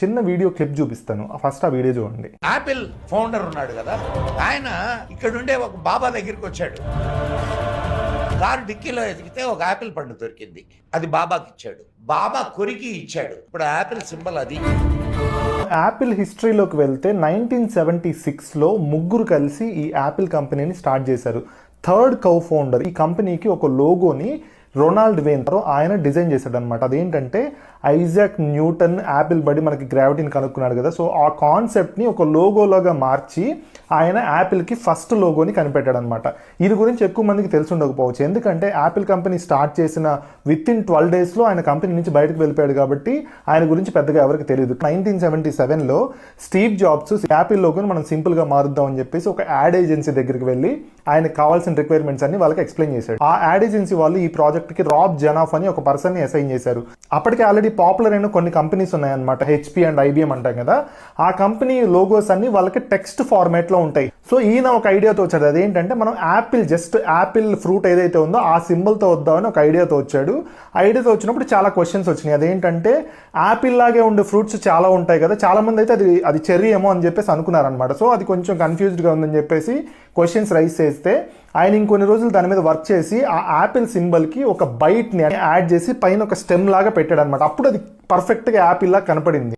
చిన్న video clip చూపిస్తాను, first ఆ వీడియో చూడండి. యాపిల్ ఫౌండర్ ఉన్నాడు కదా, ఆయన ఇక్కడుండే ఒక బాబా దగ్గరికి వచ్చాడు. కారు డిక్కీలో ఎదిగితే ఒక యాపిల్ పండు దొరికింది, అది బాబాకి ఇచ్చాడు. బాబా కొరికి ఇచ్చాడు. ఇప్పుడు యాపిల్ సింబల్ అది. యాపిల్ హిస్టరీలోకి వెళ్తే 1976లో ముగ్గురు కలిసి ఈ యాపిల్ కంపెనీని స్టార్ట్ చేశారు. థర్డ్ కో ఫౌండర్ ఈ కంపెనీకి ఒక లోగోని రొనాల్డ్ వేన్ ఆయన డిజైన్ చేశాడు అనమాట. అదేంటంటే ఐజాక్ న్యూటన్ యాపిల్ బడి మనకి గ్రావిటీని కనుక్కున్నాడు కదా, సో ఆ కాన్సెప్ట్ని ఒక లోగోలోగా మార్చి ఆయన యాపిల్కి ఫస్ట్ లోగోని కనిపెట్టాడు అనమాట. ఇది గురించి ఎక్కువ మందికి తెలిసి ఉండకపోవచ్చు, ఎందుకంటే యాపిల్ కంపెనీ స్టార్ట్ చేసిన వితిన్ 12 daysలో ఆయన కంపెనీ నుంచి బయటకు వెళ్ళిపోయాడు కాబట్టి ఆయన గురించి పెద్దగా ఎవరికి తెలియదు. 1977లో స్టీవ్ జాబ్స్ యాపిల్ లోగోని మనం సింపుల్గా మారుద్దాం అని చెప్పేసి ఒక యాడ్ ఏజెన్సీ దగ్గరికి వెళ్ళి ఆయనకు కావాల్సిన రిక్వైర్మెంట్స్ అన్ని వాళ్ళకి ఎక్స్ప్లెయిన్ చేశాడు. ఆ యాడ్ ఏజెన్సీ వాళ్ళు ఈ ప్రాజెక్ట్కి రాబ్ జనాఫ్ అని ఒక పర్సన్ని అసైన్ చేశారు. అప్పటికే ఆల్రెడీ పాపులర్ అయిన కొన్ని కంపెనీస్ ఉన్నాయన్నమాట, హెచ్పి అండ్ ఐబిఎం అంటాం కదా. ఆ కంపెనీ లోగోస్ అన్ని వాళ్ళకి టెక్స్ట్ ఫార్మాట్లో ఉంటాయి. సో ఈయన ఒక ఐడియాతో వచ్చాడు. అదేంటంటే మనం యాపిల్ జస్ట్ యాపిల్ ఫ్రూట్ ఏదైతే ఉందో ఆ సింబల్తో వద్దామని ఒక ఐడియాతో వచ్చాడు. ఐడియాతో వచ్చినప్పుడు చాలా క్వశ్చన్స్ వచ్చినాయి. అదేంటంటే యాపిల్ లాగే ఉండే ఫ్రూట్స్ చాలా ఉంటాయి కదా, చాలా మంది అయితే అది చెర్రీ ఏమో అని చెప్పేసి అనుకున్నారనమాట. సో అది కొంచెం కన్ఫ్యూజ్డ్గా ఉందని చెప్పేసి క్వశ్చన్స్ రైజ్ చేస్తే ఆయన ఇంకొన్ని రోజులు దాని మీద వర్క్ చేసి ఆ యాపిల్ సింబల్కి ఒక బైట్ని యాడ్ చేసి పైన ఒక స్టెమ్ లాగా పెట్టాడు అనమాట. అప్పుడు అది పర్ఫెక్ట్గా యాపిల్ లాగా కనపడింది.